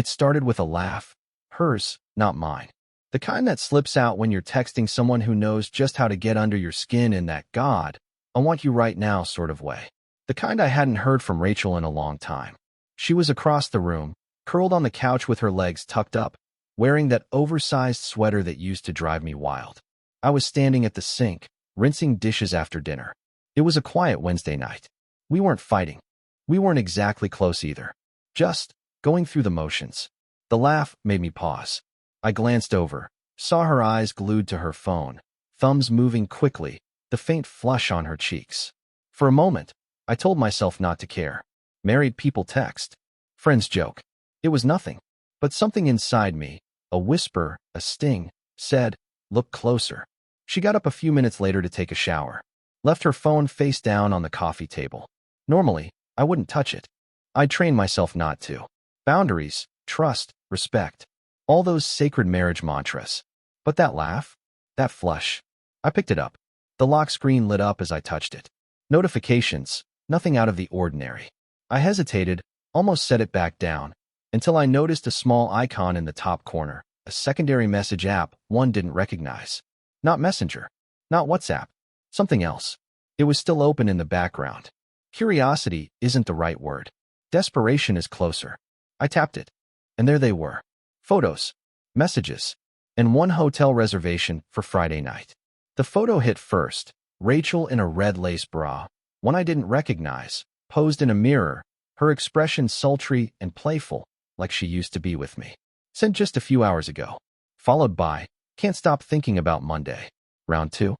It started with a laugh. Hers, not mine. The kind that slips out when you're texting someone who knows just how to get under your skin in that "God, I want you right now" sort of way. The kind I hadn't heard from Rachel in a long time. She was across the room, curled on the couch with her legs tucked up, wearing that oversized sweater that used to drive me wild. I was standing at the sink, rinsing dishes after dinner. It was a quiet Wednesday night. We weren't fighting. We weren't exactly close either. Just going through the motions. The laugh made me pause. I glanced over, saw her eyes glued to her phone, thumbs moving quickly, the faint flush on her cheeks. For a moment, I told myself not to care. Married people text. Friends joke. It was nothing. But something inside me, a whisper, a sting, said, "Look closer." She got up a few minutes later to take a shower. Left her phone face down on the coffee table. Normally, I wouldn't touch it. I'd trained myself not to. Boundaries, trust, respect. All those sacred marriage mantras. But that laugh? That flush. I picked it up. The lock screen lit up as I touched it. Notifications, nothing out of the ordinary. I hesitated, almost set it back down, until I noticed a small icon in the top corner, a secondary message app one didn't recognize. Not Messenger. Not WhatsApp. Something else. It was still open in the background. Curiosity isn't the right word. Desperation is closer. I tapped it. And there they were. Photos, messages, and one hotel reservation for Friday night. The photo hit first. Rachel in a red lace bra, one I didn't recognize, posed in a mirror, her expression sultry and playful, like she used to be with me. Sent just a few hours ago. Followed by, "Can't stop thinking about Monday." Round 2.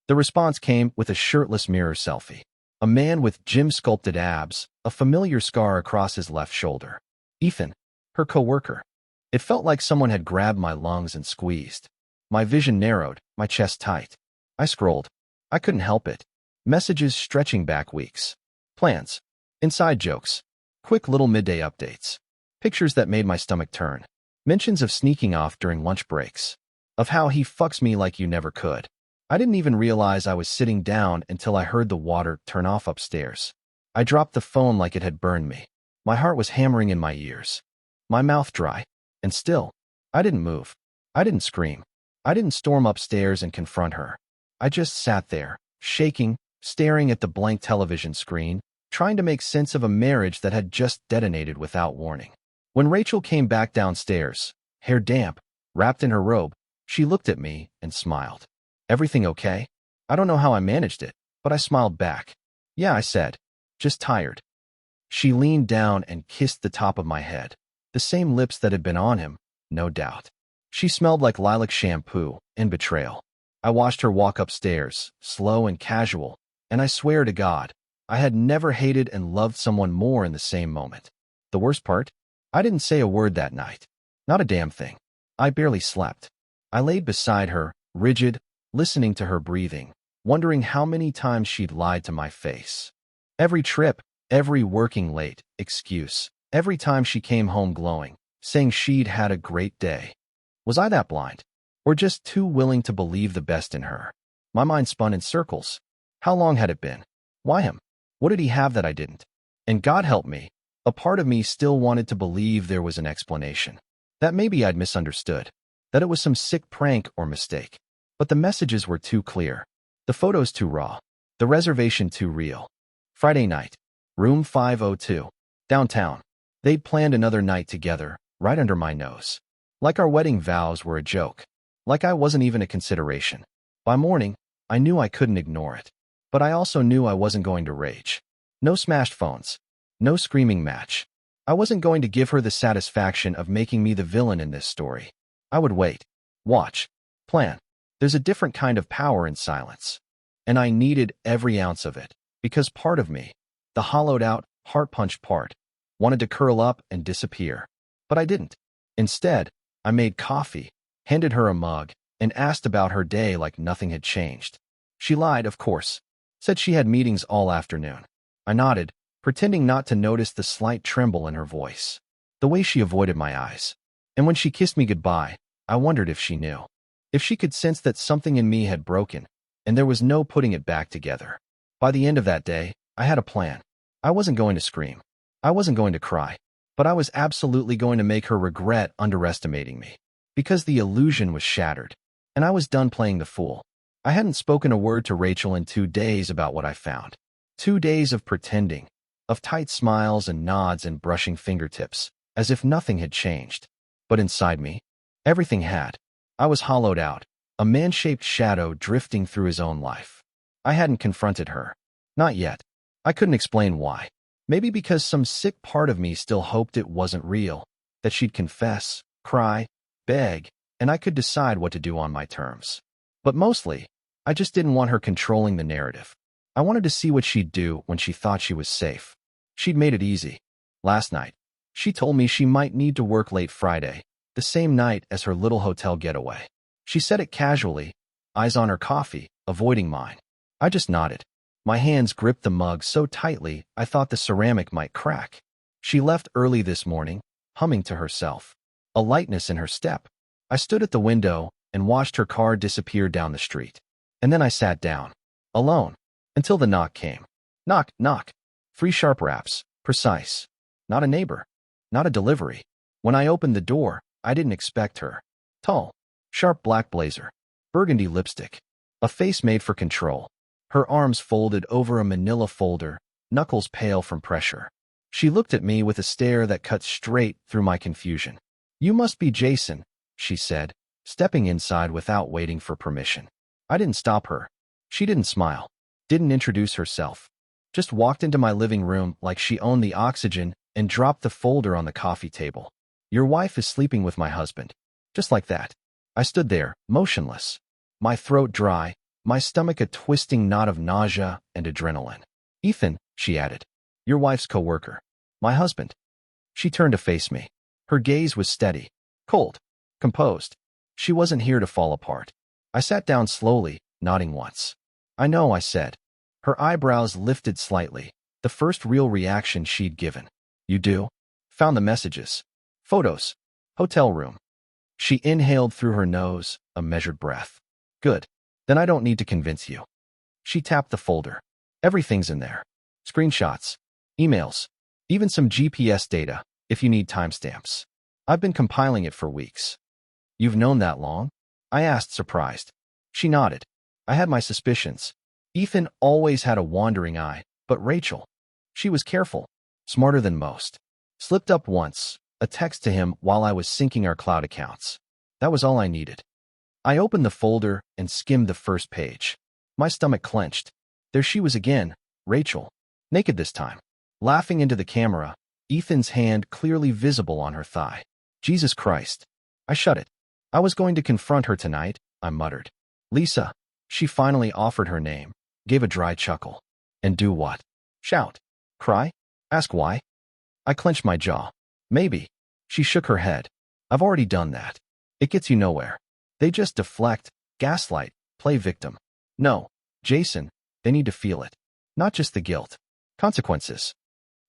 The response came with a shirtless mirror selfie. A man with gym-sculpted abs, a familiar scar across his left shoulder. Ethan, her coworker. It felt like someone had grabbed my lungs and squeezed. My vision narrowed, my chest tight. I scrolled. I couldn't help it. Messages stretching back weeks. Plans. Inside jokes. Quick little midday updates. Pictures that made my stomach turn. Mentions of sneaking off during lunch breaks. Of how he fucks me like you never could. I didn't even realize I was sitting down until I heard the water turn off upstairs. I dropped the phone like it had burned me. My heart was hammering in my ears. My mouth dry. And still, I didn't move. I didn't scream. I didn't storm upstairs and confront her. I just sat there, shaking, staring at the blank television screen, trying to make sense of a marriage that had just detonated without warning. When Rachel came back downstairs, hair damp, wrapped in her robe, she looked at me and smiled. "Everything okay?" I don't know how I managed it, but I smiled back. "Yeah," I said. "Just tired." She leaned down and kissed the top of my head. The same lips that had been on him, no doubt. She smelled like lilac shampoo and betrayal. I watched her walk upstairs, slow and casual, and I swear to God, I had never hated and loved someone more in the same moment. The worst part? I didn't say a word that night. Not a damn thing. I barely slept. I laid beside her, rigid, listening to her breathing, wondering how many times she'd lied to my face. Every trip, every working late excuse, every time she came home glowing, saying she'd had a great day. Was I that blind? Or just too willing to believe the best in her? My mind spun in circles. How long had it been? Why him? What did he have that I didn't? And God help me, a part of me still wanted to believe there was an explanation. That maybe I'd misunderstood. That it was some sick prank or mistake. But the messages were too clear. The photos too raw. The reservation too real. Friday night. Room 502. Downtown. They'd planned another night together, right under my nose. Like our wedding vows were a joke. Like I wasn't even a consideration. By morning, I knew I couldn't ignore it. But I also knew I wasn't going to rage. No smashed phones. No screaming match. I wasn't going to give her the satisfaction of making me the villain in this story. I would wait. Watch. Plan. There's a different kind of power in silence. And I needed every ounce of it. Because part of me, the hollowed-out, heart-punched part, wanted to curl up and disappear. But I didn't. Instead, I made coffee, handed her a mug, and asked about her day like nothing had changed. She lied, of course. Said she had meetings all afternoon. I nodded, pretending not to notice the slight tremble in her voice. The way she avoided my eyes. And when she kissed me goodbye, I wondered if she knew. If she could sense that something in me had broken, and there was no putting it back together. By the end of that day, I had a plan. I wasn't going to scream. I wasn't going to cry. But I was absolutely going to make her regret underestimating me. Because the illusion was shattered, and I was done playing the fool. I hadn't spoken a word to Rachel in 2 days about what I found. 2 days of pretending, of tight smiles and nods and brushing fingertips, as if nothing had changed. But inside me, everything had. I was hollowed out, a man-shaped shadow drifting through his own life. I hadn't confronted her. Not yet. I couldn't explain why. Maybe because some sick part of me still hoped it wasn't real, that she'd confess, cry, beg, and I could decide what to do on my terms. But mostly, I just didn't want her controlling the narrative. I wanted to see what she'd do when she thought she was safe. She'd made it easy. Last night, she told me she might need to work late Friday, the same night as her little hotel getaway. She said it casually, eyes on her coffee, avoiding mine. I just nodded. My hands gripped the mug so tightly I thought the ceramic might crack. She left early this morning, humming to herself, a lightness in her step. I stood at the window and watched her car disappear down the street. And then I sat down, alone, until the knock came. Knock, knock. 3 sharp raps, precise. Not a neighbor, not a delivery. When I opened the door, I didn't expect her. Tall, sharp black blazer, burgundy lipstick, a face made for control. Her arms folded over a manila folder, knuckles pale from pressure. She looked at me with a stare that cut straight through my confusion. "You must be Jason," she said, stepping inside without waiting for permission. I didn't stop her. She didn't smile, didn't introduce herself. Just walked into my living room like she owned the oxygen and dropped the folder on the coffee table. "Your wife is sleeping with my husband." Just like that. I stood there, motionless, my throat dry, my stomach a twisting knot of nausea and adrenaline. "Ethan," she added. "Your wife's coworker. My husband." She turned to face me. Her gaze was steady, cold, composed. She wasn't here to fall apart. I sat down slowly, nodding once. "I know," I said. Her eyebrows lifted slightly, the first real reaction she'd given. "You do? Found the messages. Photos. Hotel room." She inhaled through her nose, a measured breath. "Good. Then I don't need to convince you." She tapped the folder. "Everything's in there. Screenshots, emails, even some GPS data, if you need timestamps. I've been compiling it for weeks." "You've known that long?" I asked, surprised. She nodded. "I had my suspicions. Ethan always had a wandering eye, but Rachel, she was careful, smarter than most. Slipped up once, a text to him while I was syncing our cloud accounts. That was all I needed." I opened the folder and skimmed the first page. My stomach clenched. There she was again, Rachel, naked this time, laughing into the camera, Ethan's hand clearly visible on her thigh. Jesus Christ. I shut it. I was going to confront her tonight, I muttered. "Lisa." She finally offered her name, gave a dry chuckle. "And do what? Shout? Cry? Ask why?" I clenched my jaw. "Maybe." She shook her head. "I've already done that. It gets you nowhere. They just deflect, gaslight, play victim. No, Jason, they need to feel it. Not just the guilt. Consequences."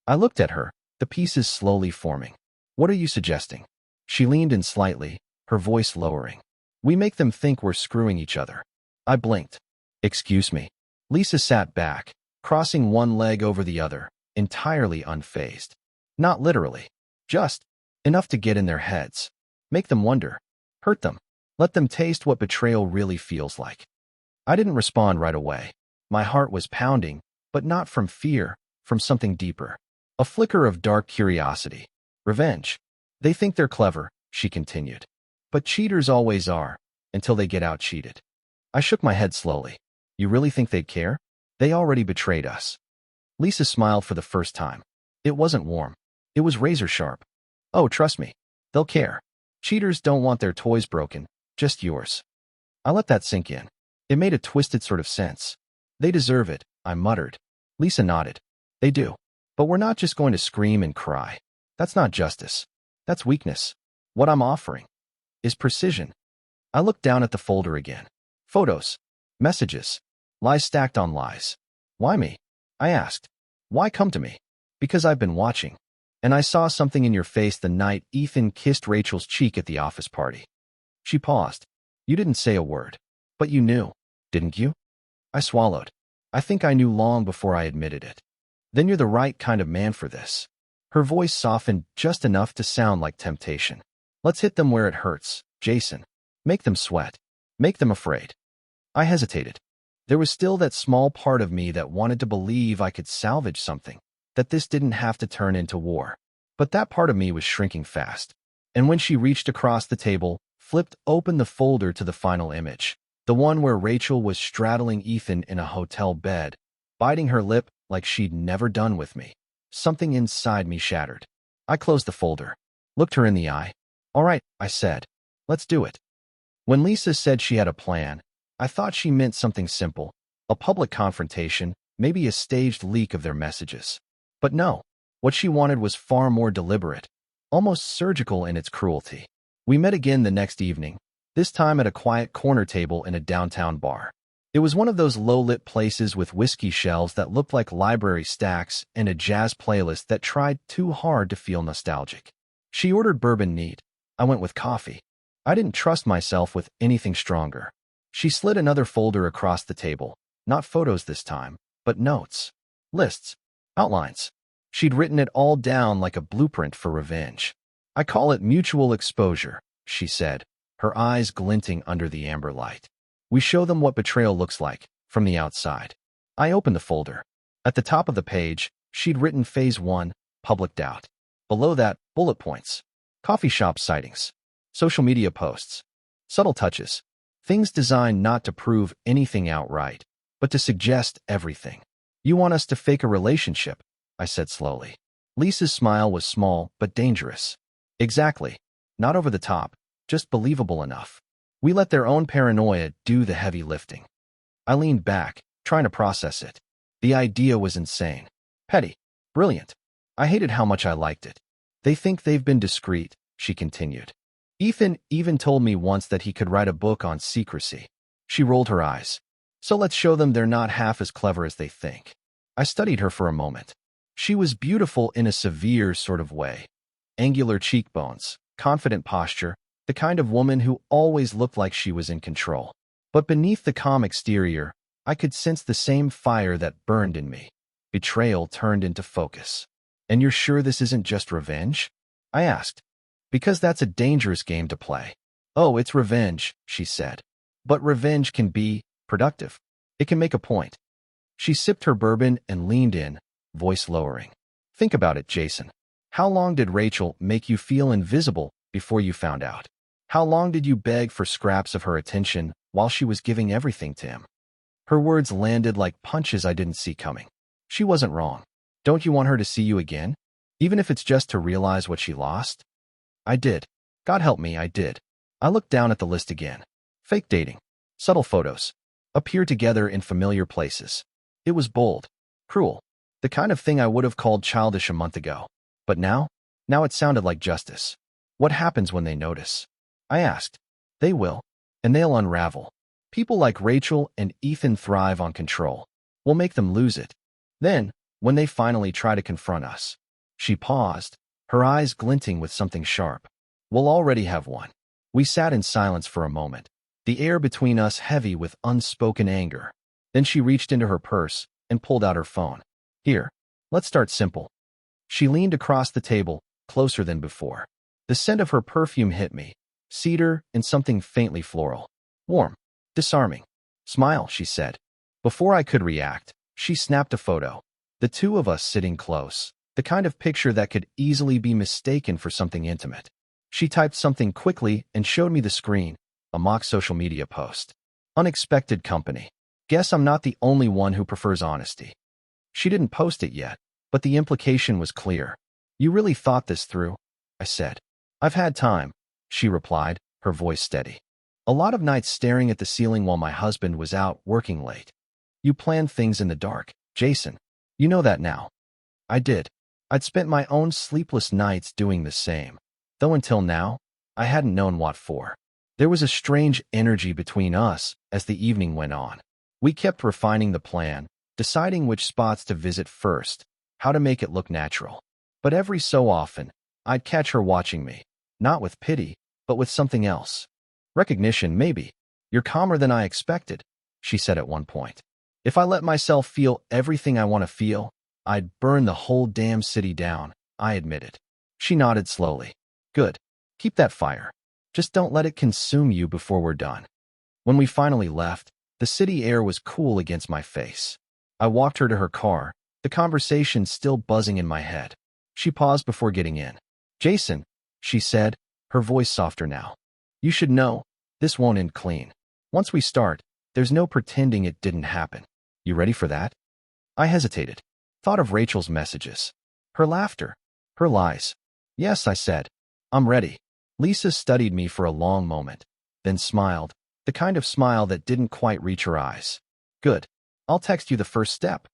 I looked at her, the pieces slowly forming. "What are you suggesting?" She leaned in slightly, her voice lowering. "We make them think we're screwing each other." I blinked. "Excuse me." Lisa sat back, crossing one leg over the other, entirely unfazed. "Not literally. Just enough to get in their heads. Make them wonder. Hurt them. Let them taste what betrayal really feels like." I didn't respond right away. My heart was pounding, but not from fear, from something deeper. A flicker of dark curiosity. Revenge. "They think they're clever," she continued. "But cheaters always are, until they get out-cheated." I shook my head slowly. "You really think they'd care? They already betrayed us." Lisa smiled for the first time. It wasn't warm. It was razor-sharp. "Oh, trust me. They'll care. Cheaters don't want their toys broken, just yours." I let that sink in. It made a twisted sort of sense. "They deserve it," I muttered. Lisa nodded. "They do. But we're not just going to scream and cry. That's not justice. That's weakness. What I'm offering is precision." I looked down at the folder again. Photos. Messages. Lies stacked on lies. "Why me?" I asked. "Why come to me?" "Because I've been watching. And I saw something in your face the night Ethan kissed Rachel's cheek at the office party." She paused. "You didn't say a word. But you knew, didn't you?" I swallowed. "I think I knew long before I admitted it." "Then you're the right kind of man for this." Her voice softened just enough to sound like temptation. Let's hit them where it hurts, Jason. Make them sweat. Make them afraid. I hesitated. There was still that small part of me that wanted to believe I could salvage something, that this didn't have to turn into war. But that part of me was shrinking fast. And when she reached across the table, flipped open the folder to the final image, the one where Rachel was straddling Ethan in a hotel bed, biting her lip like she'd never done with me, something inside me shattered. I closed the folder, looked her in the eye. All right, I said. Let's do it. When Lisa said she had a plan, I thought she meant something simple, a public confrontation, maybe a staged leak of their messages. But no, what she wanted was far more deliberate, almost surgical in its cruelty. We met again the next evening, this time at a quiet corner table in a downtown bar. It was one of those low-lit places with whiskey shelves that looked like library stacks and a jazz playlist that tried too hard to feel nostalgic. She ordered bourbon neat. I went with coffee. I didn't trust myself with anything stronger. She slid another folder across the table, not photos this time, but notes, lists, outlines. She'd written it all down like a blueprint for revenge. I call it mutual exposure, she said, her eyes glinting under the amber light. We show them what betrayal looks like, from the outside. I opened the folder. At the top of the page, she'd written Phase 1, public doubt. Below that, bullet points, coffee shop sightings, social media posts, subtle touches, things designed not to prove anything outright, but to suggest everything. You want us to fake a relationship, I said slowly. Lisa's smile was small but dangerous. Exactly. Not over the top, just believable enough. We let their own paranoia do the heavy lifting. I leaned back, trying to process it. The idea was insane. Petty. Brilliant. I hated how much I liked it. They think they've been discreet, she continued. Ethan even told me once that he could write a book on secrecy. She rolled her eyes. So let's show them they're not half as clever as they think. I studied her for a moment. She was beautiful in a severe sort of way. Angular cheekbones, confident posture, the kind of woman who always looked like she was in control. But beneath the calm exterior, I could sense the same fire that burned in me. Betrayal turned into focus. And you're sure this isn't just revenge? I asked. Because that's a dangerous game to play. Oh, it's revenge, she said. But revenge can be productive. It can make a point. She sipped her bourbon and leaned in, voice lowering. Think about it, Jason. How long did Rachel make you feel invisible before you found out? How long did you beg for scraps of her attention while she was giving everything to him? Her words landed like punches I didn't see coming. She wasn't wrong. Don't you want her to see you again? Even if it's just to realize what she lost? I did. God help me, I did. I looked down at the list again. Fake dating. Subtle photos. Appear together in familiar places. It was bold. Cruel. The kind of thing I would have called childish a month ago. But now it sounded like justice. What happens when they notice? I asked. They will. And they'll unravel. People like Rachel and Ethan thrive on control. We'll make them lose it. Then, when they finally try to confront us. She paused, her eyes glinting with something sharp. We'll already have one. We sat in silence for a moment, the air between us heavy with unspoken anger. Then she reached into her purse and pulled out her phone. Here, let's start simple. She leaned across the table, closer than before. The scent of her perfume hit me, cedar and something faintly floral. Warm, disarming. Smile, she said. Before I could react, she snapped a photo. The two of us sitting close, the kind of picture that could easily be mistaken for something intimate. She typed something quickly and showed me the screen, a mock social media post. Unexpected company. Guess I'm not the only one who prefers honesty. She didn't post it yet, but the implication was clear. You really thought this through? I said. I've had time, she replied, her voice steady. A lot of nights staring at the ceiling while my husband was out working late. You planned things in the dark, Jason. You know that now. I did. I'd spent my own sleepless nights doing the same, though until now, I hadn't known what for. There was a strange energy between us as the evening went on. We kept refining the plan, deciding which spots to visit first, how to make it look natural. But every so often, I'd catch her watching me, not with pity, but with something else. Recognition, maybe. You're calmer than I expected, she said at one point. If I let myself feel everything I want to feel, I'd burn the whole damn city down, I admitted. She nodded slowly. Good. Keep that fire. Just don't let it consume you before we're done. When we finally left, the city air was cool against my face. I walked her to her car, the conversation still buzzing in my head. She paused before getting in. Jason, she said, her voice softer now. You should know, this won't end clean. Once we start, there's no pretending it didn't happen. You ready for that? I hesitated. Thought of Rachel's messages. Her laughter. Her lies. Yes, I said. I'm ready. Lisa studied me for a long moment, then smiled, the kind of smile that didn't quite reach her eyes. Good. I'll text you the first step.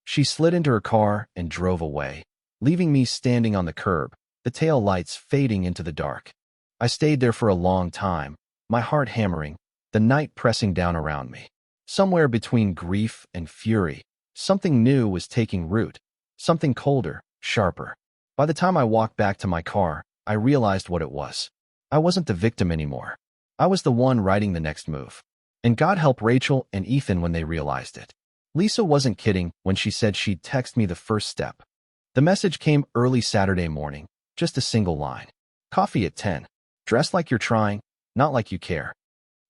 She slid into her car and drove away, leaving me standing on the curb, the tail lights fading into the dark. I stayed there for a long time, my heart hammering, the night pressing down around me. Somewhere between grief and fury, something new was taking root, something colder, sharper. By the time I walked back to my car, I realized what it was. I wasn't the victim anymore. I was the one writing the next move. And God help Rachel and Ethan when they realized it. Lisa wasn't kidding when she said she'd text me the first step. The message came early Saturday morning, just a single line. Coffee at 10. Dress like you're trying, not like you care.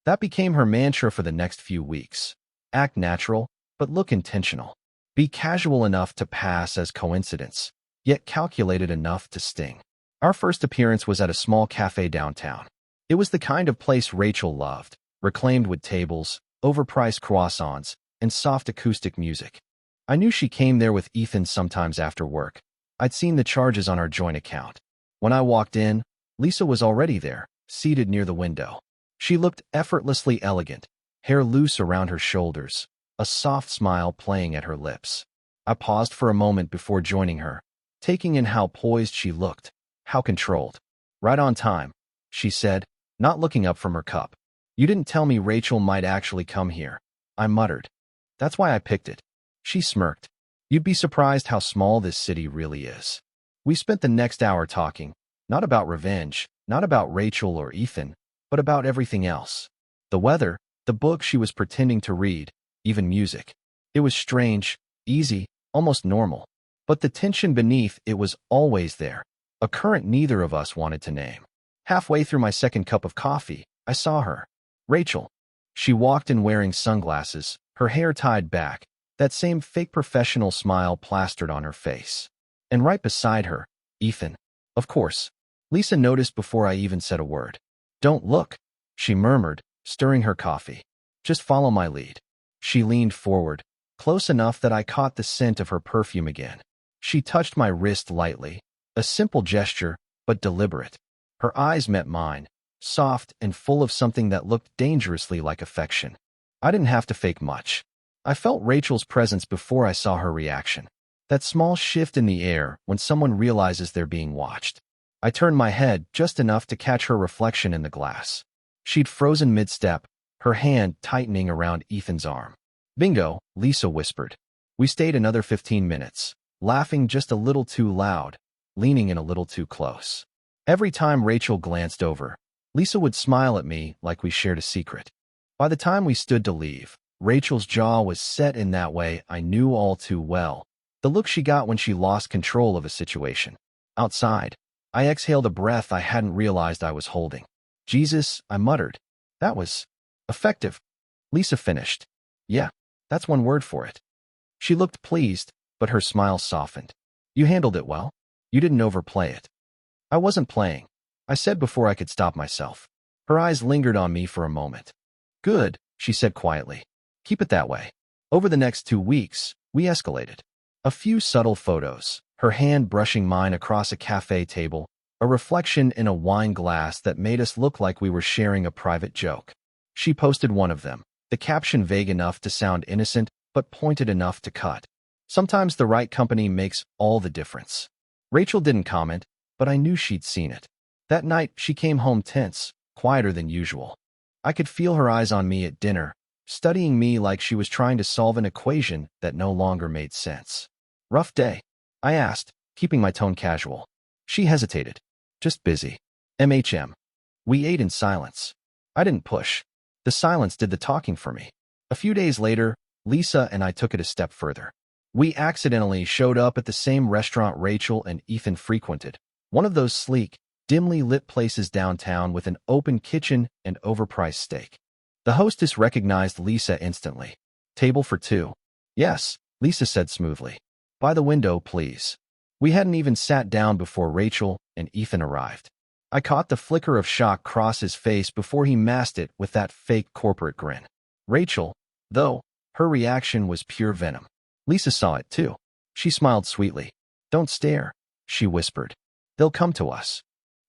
That became her mantra for the next few weeks. Act natural, but look intentional. Be casual enough to pass as coincidence, yet calculated enough to sting. Our first appearance was at a small cafe downtown. It was the kind of place Rachel loved, reclaimed with tables, overpriced croissants, and soft acoustic music. I knew she came there with Ethan sometimes after work. I'd seen the charges on our joint account. When I walked in, Lisa was already there, seated near the window. She looked effortlessly elegant, hair loose around her shoulders, a soft smile playing at her lips. I paused for a moment before joining her, taking in how poised she looked, how controlled. Right on time, she said, not looking up from her cup. You didn't tell me Rachel might actually come here. I muttered. That's why I picked it. She smirked. You'd be surprised how small this city really is. We spent the next hour talking, not about revenge, not about Rachel or Ethan, but about everything else. The weather, the book she was pretending to read, even music. It was strange, easy, almost normal. But the tension beneath it was always there, a current neither of us wanted to name. Halfway through my second cup of coffee, I saw her. Rachel. She walked in wearing sunglasses, her hair tied back, that same fake professional smile plastered on her face. And right beside her, Ethan. Of course. Lisa noticed before I even said a word. Don't look, she murmured, stirring her coffee. Just follow my lead. She leaned forward, close enough that I caught the scent of her perfume again. She touched my wrist lightly, a simple gesture, but deliberate. Her eyes met mine, soft and full of something that looked dangerously like affection. I didn't have to fake much. I felt Rachel's presence before I saw her reaction. That small shift in the air when someone realizes they're being watched. I turned my head just enough to catch her reflection in the glass. She'd frozen mid-step, her hand tightening around Ethan's arm. Bingo, Lisa whispered. We stayed another 15 minutes, laughing just a little too loud, leaning in a little too close. Every time Rachel glanced over, Lisa would smile at me like we shared a secret. By the time we stood to leave, Rachel's jaw was set in that way I knew all too well, the look she got when she lost control of a situation. Outside, I exhaled a breath I hadn't realized I was holding. Jesus, I muttered. That was effective. Lisa finished. Yeah, that's one word for it. She looked pleased, but her smile softened. You handled it well. You didn't overplay it. I wasn't playing, I said before I could stop myself. Her eyes lingered on me for a moment. Good, she said quietly. Keep it that way. Over the next 2 weeks, we escalated. A few subtle photos, her hand brushing mine across a cafe table, a reflection in a wine glass that made us look like we were sharing a private joke. She posted one of them, the caption vague enough to sound innocent, but pointed enough to cut. Sometimes the right company makes all the difference. Rachel didn't comment, but I knew she'd seen it. That night, she came home tense, quieter than usual. I could feel her eyes on me at dinner, studying me like she was trying to solve an equation that no longer made sense. Rough day? I asked, keeping my tone casual. She hesitated. Just busy. MHM. We ate in silence. I didn't push. The silence did the talking for me. A few days later, Lisa and I took it a step further. We accidentally showed up at the same restaurant Rachel and Ethan frequented, one of those sleek, dimly lit places downtown with an open kitchen and overpriced steak. The hostess recognized Lisa instantly. "Table for two." "Yes," Lisa said smoothly. "By the window, please." We hadn't even sat down before Rachel and Ethan arrived. I caught the flicker of shock cross his face before he masked it with that fake corporate grin. Rachel, though, her reaction was pure venom. Lisa saw it too. She smiled sweetly. "Don't stare," she whispered. "They'll come to us."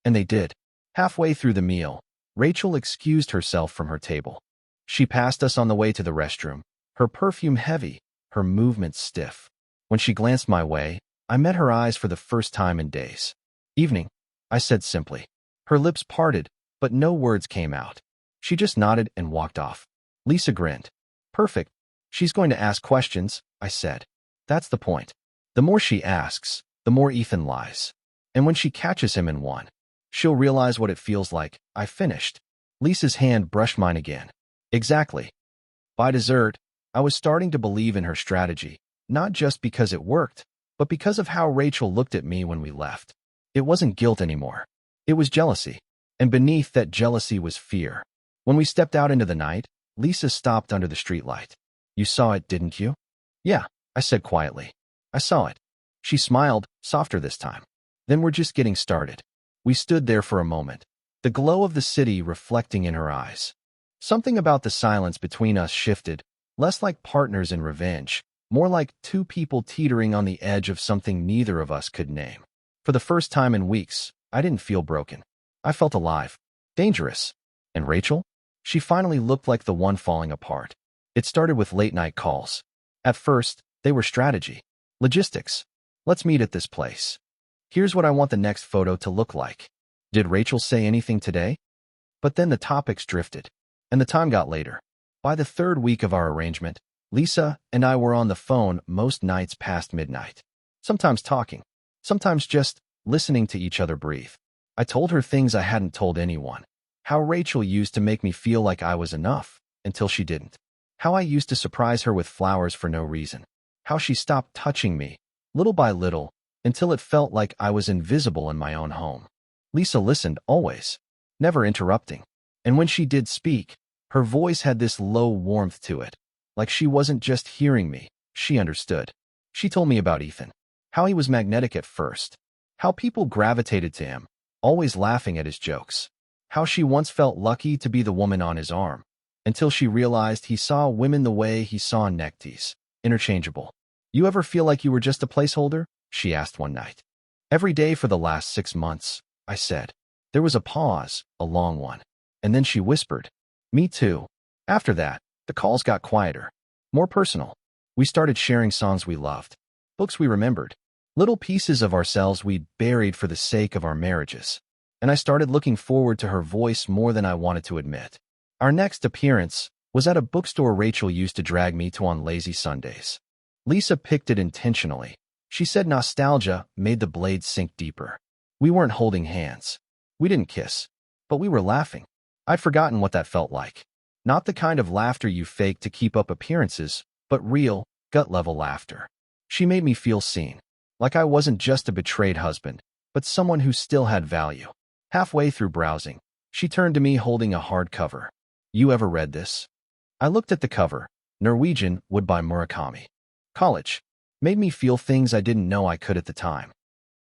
And they did. Halfway through the meal, Rachel excused herself from her table. She passed us on the way to the restroom, her perfume heavy, her movements stiff. When she glanced my way, I met her eyes for the first time in days. "Evening," I said simply. Her lips parted, but no words came out. She just nodded and walked off. Lisa grinned. "Perfect. She's going to ask questions," I said. "That's the point. The more she asks, the more Ethan lies. And when she catches him in one, she'll realize what it feels like." I finished. Lisa's hand brushed mine again. "Exactly." By dessert, I was starting to believe in her strategy, not just because it worked, but because of how Rachel looked at me when we left. It wasn't guilt anymore. It was jealousy. And beneath that jealousy was fear. When we stepped out into the night, Lisa stopped under the streetlight. "You saw it, didn't you?" "Yeah," I said quietly. "I saw it." She smiled, softer this time. "Then we're just getting started." We stood there for a moment, the glow of the city reflecting in her eyes. Something about the silence between us shifted, less like partners in revenge, more like two people teetering on the edge of something neither of us could name. For the first time in weeks, I didn't feel broken. I felt alive, dangerous. And Rachel? She finally looked like the one falling apart. It started with late-night calls. At first, they were strategy, logistics. "Let's meet at this place. Here's what I want the next photo to look like." Did Rachel say anything today? But then the topics drifted, and the time got later. By the third week of our arrangement, Lisa and I were on the phone most nights past midnight. Sometimes talking, sometimes just listening to each other breathe. I told her things I hadn't told anyone. How Rachel used to make me feel like I was enough, until she didn't. How I used to surprise her with flowers for no reason. How she stopped touching me, little by little, until it felt like I was invisible in my own home. Lisa listened always, never interrupting. And when she did speak, her voice had this low warmth to it, like she wasn't just hearing me, she understood. She told me about Ethan, how he was magnetic at first, how people gravitated to him, always laughing at his jokes, how she once felt lucky to be the woman on his arm, until she realized he saw women the way he saw neckties, interchangeable. "You ever feel like you were just a placeholder?" she asked one night. "Every day for the last 6 months," I said. There was a pause, a long one. And then she whispered, "Me too." After that, the calls got quieter, more personal. We started sharing songs we loved, books we remembered, little pieces of ourselves we'd buried for the sake of our marriages. And I started looking forward to her voice more than I wanted to admit. Our next appearance was at a bookstore Rachel used to drag me to on lazy Sundays. Lisa picked it intentionally. She said nostalgia made the blade sink deeper. We weren't holding hands. We didn't kiss. But we were laughing. I'd forgotten what that felt like. Not the kind of laughter you fake to keep up appearances, but real, gut-level laughter. She made me feel seen. Like I wasn't just a betrayed husband, but someone who still had value. Halfway through browsing, she turned to me holding a hardcover. "You ever read this?" I looked at the cover. Norwegian Wood by Murakami. College. Made me feel things I didn't know I could at the time.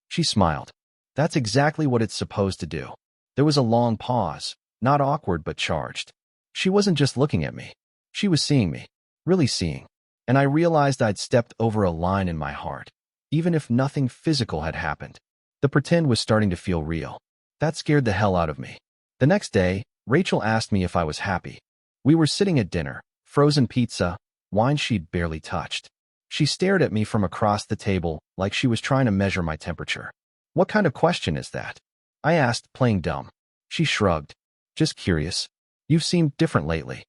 She smiled. "That's exactly what it's supposed to do." There was a long pause, not awkward but charged. She wasn't just looking at me. She was seeing me, really seeing. And I realized I'd stepped over a line in my heart, even if nothing physical had happened. The pretend was starting to feel real. That scared the hell out of me. The next day, Rachel asked me if I was happy. We were sitting at dinner, frozen pizza, wine she'd barely touched. She stared at me from across the table like she was trying to measure my temperature. "What kind of question is that?" I asked, playing dumb. She shrugged. "Just curious. You've seemed different lately."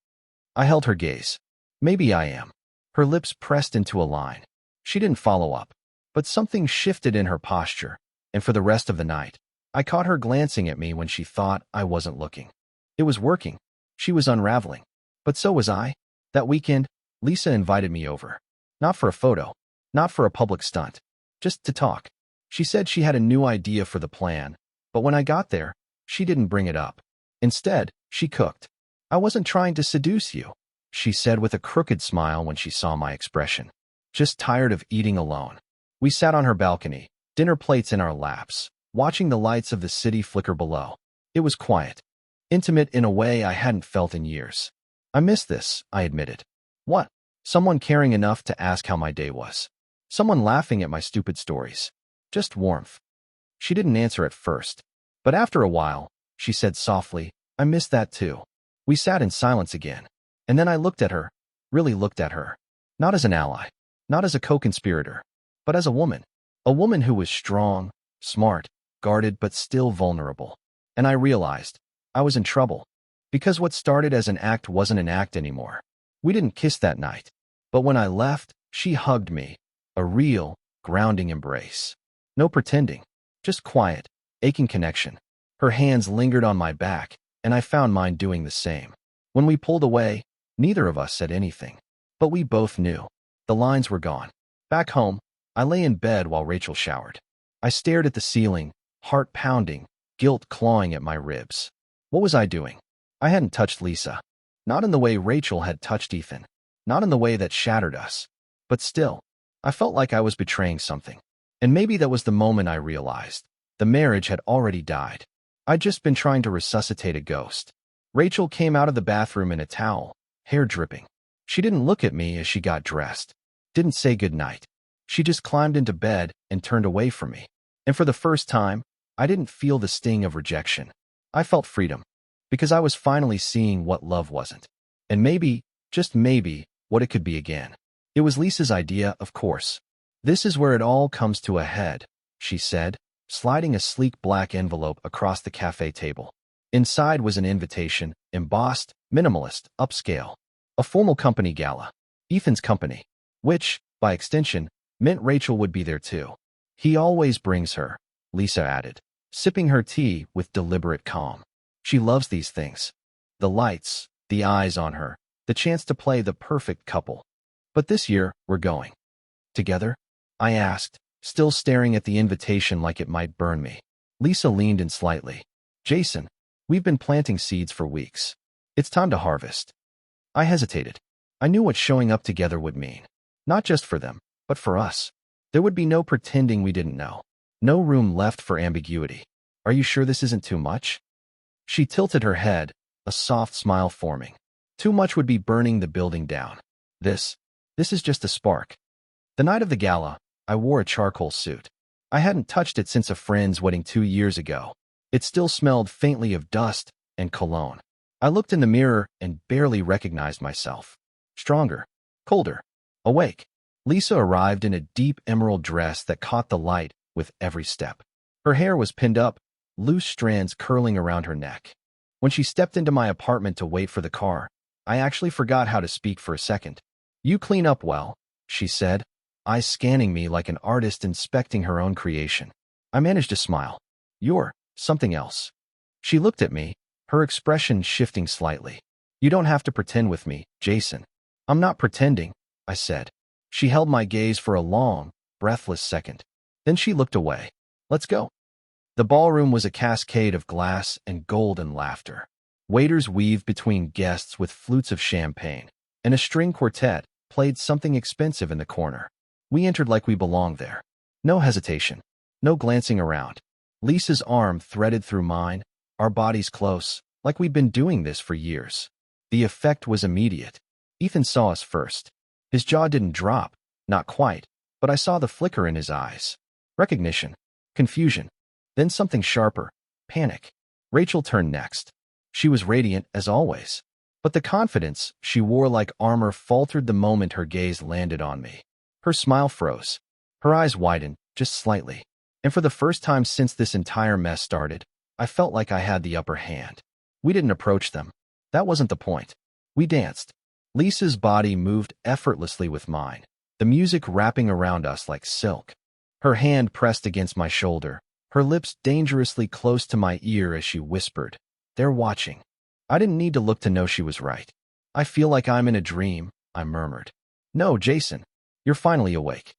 I held her gaze. "Maybe I am." Her lips pressed into a line. She didn't follow up, but something shifted in her posture, and for the rest of the night, I caught her glancing at me when she thought I wasn't looking. It was working. She was unraveling. But so was I. That weekend, Lisa invited me over. Not for a photo, Not for a public stunt. Just to talk. She said she had a new idea for the plan, but when I got there, she didn't bring it up. Instead, she cooked. I wasn't trying to seduce you, she said with a crooked smile when she saw my expression. Just tired of eating alone. We sat on her balcony, dinner plates in our laps, watching the lights of the city flicker below. It was quiet. Intimate in a way I hadn't felt in years. I missed this, I admitted. What? Someone caring enough to ask how my day was. Someone laughing at my stupid stories. Just warmth. She didn't answer at first, but after a while, she said softly, I missed that too. We sat in silence again, and then I looked at her, really looked at her. Not as an ally, not as a co-conspirator, but as a woman. A woman who was strong, smart, guarded, but still vulnerable. And I realized I was in trouble, because what started as an act wasn't an act anymore. We didn't kiss that night, but when I left, she hugged me, a real, grounding embrace. No pretending, just quiet, aching connection. Her hands lingered on my back, and I found mine doing the same. When we pulled away, neither of us said anything, but we both knew. The lines were gone. Back home, I lay in bed while Rachel showered. I stared at the ceiling, heart pounding, guilt clawing at my ribs. What was I doing? I hadn't touched Lisa. Not in the way Rachel had touched Ethan. Not in the way that shattered us. But still, I felt like I was betraying something. And maybe that was the moment I realized. The marriage had already died. I'd just been trying to resuscitate a ghost. Rachel came out of the bathroom in a towel, hair dripping. She didn't look at me as she got dressed. Didn't say goodnight. She just climbed into bed and turned away from me. And for the first time, I didn't feel the sting of rejection. I felt freedom. Because I was finally seeing what love wasn't. And maybe, just maybe, what it could be again. It was Lisa's idea, of course. This is where it all comes to a head, she said, sliding a sleek black envelope across the cafe table. Inside was an invitation, embossed, minimalist, upscale. A formal company gala. Ethan's company. Which, by extension, meant Rachel would be there too. He always brings her, Lisa added, sipping her tea with deliberate calm. She loves these things. The lights, the eyes on her, the chance to play the perfect couple. But this year, we're going. Together? I asked, still staring at the invitation like it might burn me. Lisa leaned in slightly. Jason, we've been planting seeds for weeks. It's time to harvest. I hesitated. I knew what showing up together would mean. Not just for them, but for us. There would be no pretending we didn't know. No room left for ambiguity. Are you sure this isn't too much? She tilted her head, a soft smile forming. Too much would be burning the building down. This is just a spark. The night of the gala, I wore a charcoal suit. I hadn't touched it since a friend's wedding 2 years ago. It still smelled faintly of dust and cologne. I looked in the mirror and barely recognized myself. Stronger, colder, awake. Lisa arrived in a deep emerald dress that caught the light with every step. Her hair was pinned up, loose strands curling around her neck. When she stepped into my apartment to wait for the car, I actually forgot how to speak for a second. You clean up well, she said, eyes scanning me like an artist inspecting her own creation. I managed to smile. You're something else. She looked at me, her expression shifting slightly. You don't have to pretend with me, Jason. I'm not pretending, I said. She held my gaze for a long, breathless second. Then she looked away. Let's go. The ballroom was a cascade of glass and golden laughter. Waiters weaved between guests with flutes of champagne, and a string quartet played something expensive in the corner. We entered like we belonged there. No hesitation. No glancing around. Lisa's arm threaded through mine, our bodies close, like we'd been doing this for years. The effect was immediate. Ethan saw us first. His jaw didn't drop, not quite, but I saw the flicker in his eyes. Recognition. Confusion. Then something sharper. Panic. Rachel turned next. She was radiant, as always. But the confidence she wore like armor faltered the moment her gaze landed on me. Her smile froze. Her eyes widened, just slightly. And for the first time since this entire mess started, I felt like I had the upper hand. We didn't approach them. That wasn't the point. We danced. Lisa's body moved effortlessly with mine, the music wrapping around us like silk. Her hand pressed against my shoulder, her lips dangerously close to my ear as she whispered, "They're watching." I didn't need to look to know she was right. "I feel like I'm in a dream," I murmured. "No, Jason. You're finally awake."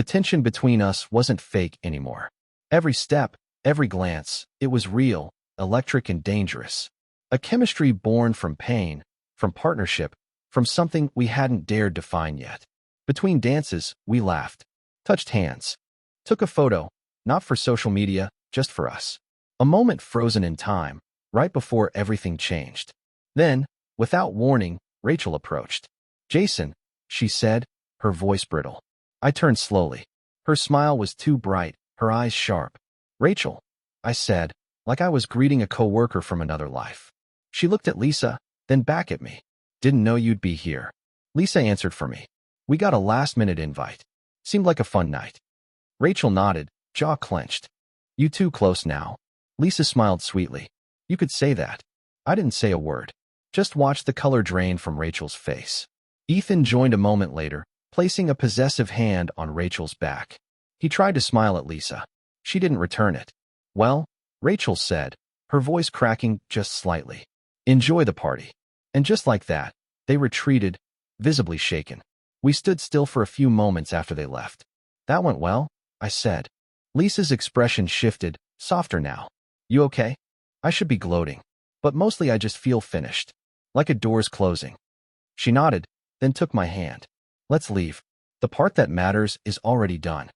The tension between us wasn't fake anymore. Every step, every glance, it was real, electric and dangerous. A chemistry born from pain, from partnership, from something we hadn't dared define yet. Between dances, we laughed, touched hands, took a photo, not for social media, just for us. A moment frozen in time, right before everything changed. Then, without warning, Rachel approached. "Jason," she said, her voice brittle. I turned slowly. Her smile was too bright, her eyes sharp. "Rachel," I said, like I was greeting a coworker from another life. She looked at Lisa, then back at me. "Didn't know you'd be here." Lisa answered for me. "We got a last-minute invite. Seemed like a fun night." Rachel nodded, jaw clenched. "You too close now." Lisa smiled sweetly. "You could say that." I didn't say a word. Just watched the color drain from Rachel's face. Ethan joined a moment later, placing a possessive hand on Rachel's back. He tried to smile at Lisa. She didn't return it. "Well," Rachel said, her voice cracking just slightly. "Enjoy the party." And just like that, they retreated, visibly shaken. We stood still for a few moments after they left. "That went well," I said. Lisa's expression shifted, softer now. "You okay?" I should be gloating, but mostly I just feel finished, like a door's closing. She nodded, then took my hand. "Let's leave. The part that matters is already done."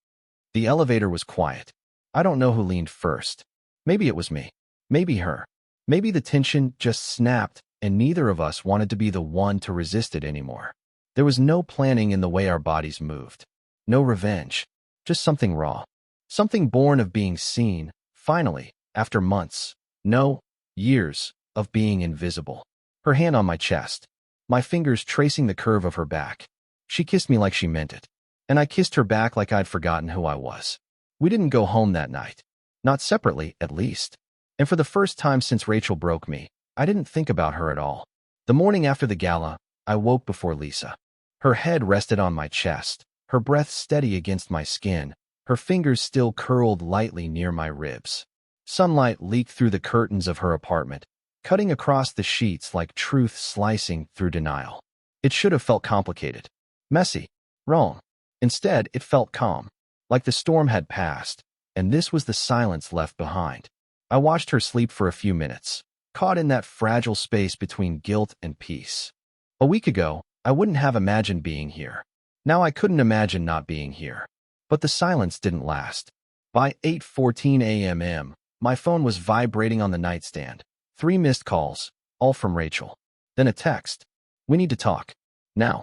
The elevator was quiet. I don't know who leaned first. Maybe it was me. Maybe her. Maybe the tension just snapped and neither of us wanted to be the one to resist it anymore. There was no planning in the way our bodies moved. No revenge. Just something raw. Something born of being seen, finally, after months, no, years, of being invisible. Her hand on my chest. My fingers tracing the curve of her back. She kissed me like she meant it. And I kissed her back like I'd forgotten who I was. We didn't go home that night. Not separately, at least. And for the first time since Rachel broke me, I didn't think about her at all. The morning after the gala, I woke before Lisa. Her head rested on my chest, her breath steady against my skin, her fingers still curled lightly near my ribs. Sunlight leaked through the curtains of her apartment, cutting across the sheets like truth slicing through denial. It should have felt complicated, messy, wrong. Instead, it felt calm, like the storm had passed, and this was the silence left behind. I watched her sleep for a few minutes, caught in that fragile space between guilt and peace. A week ago, I wouldn't have imagined being here. Now I couldn't imagine not being here. But the silence didn't last. By 8:14 a.m., my phone was vibrating on the nightstand. 3 missed calls, all from Rachel. Then a text. "We need to talk. Now."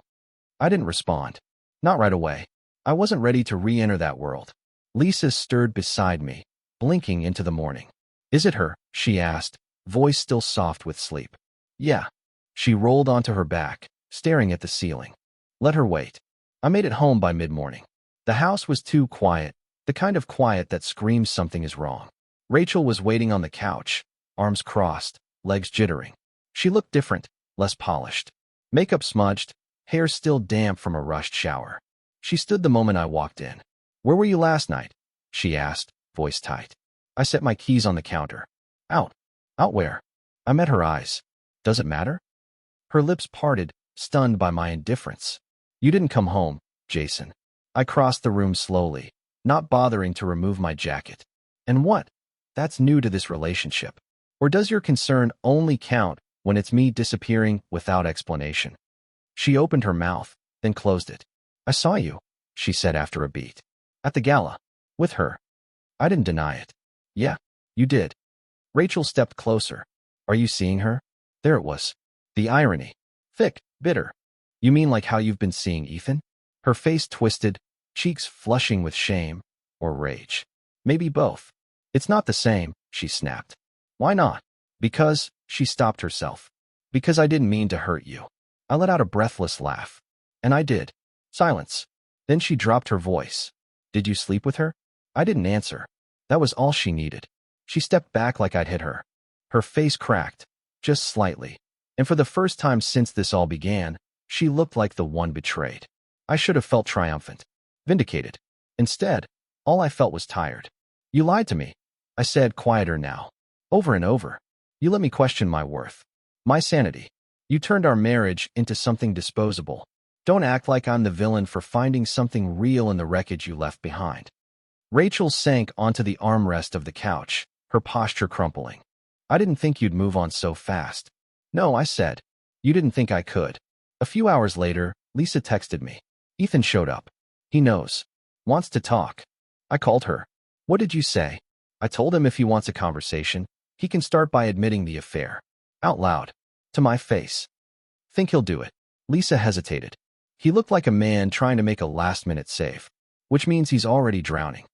I didn't respond. Not right away. I wasn't ready to re-enter that world. Lisa stirred beside me, blinking into the morning. "Is it her?" she asked, voice still soft with sleep. "Yeah." She rolled onto her back, staring at the ceiling. Let her wait. I made it home by mid-morning. The house was too quiet, the kind of quiet that screams something is wrong. Rachel was waiting on the couch, arms crossed, legs jittering. She looked different, less polished. Makeup smudged, hair still damp from a rushed shower. She stood the moment I walked in. "Where were you last night?" she asked, voice tight. I set my keys on the counter. "Out." "Out where?" I met her eyes. "Does it matter?" Her lips parted, stunned by my indifference. "You didn't come home, Jason." I crossed the room slowly, not bothering to remove my jacket. "And what? That's new to this relationship. Or does your concern only count when it's me disappearing without explanation?" She opened her mouth, then closed it. "I saw you," she said after a beat. "At the gala. With her." I didn't deny it. "Yeah, you did." Rachel stepped closer. "Are you seeing her?" There it was. The irony. Thick, bitter. "You mean like how you've been seeing Ethan?" Her face twisted, cheeks flushing with shame or rage. "Maybe both." "It's not the same," she snapped. "Why not?" "Because," she stopped herself. "Because I didn't mean to hurt you." I let out a breathless laugh. "And I did." Silence. Then she dropped her voice. "Did you sleep with her?" I didn't answer. That was all she needed. She stepped back like I'd hit her. Her face cracked, just slightly. And for the first time since this all began, she looked like the one betrayed. I should have felt triumphant, vindicated. Instead, all I felt was tired. "You lied to me," I said, quieter now. "Over and over. You let me question my worth, my sanity. You turned our marriage into something disposable. Don't act like I'm the villain for finding something real in the wreckage you left behind. Rachel sank onto the armrest of the couch, her posture crumpling. I didn't think you'd move on so fast. No, I said. You didn't think I could. A few hours later, Lisa texted me. Ethan showed up. He knows. Wants to talk. I called her. What did you say? I told him if he wants a conversation, he can start by admitting the affair. Out loud. To my face. Think he'll do it. Lisa hesitated. He looked like a man trying to make a last-minute save, which means he's already drowning.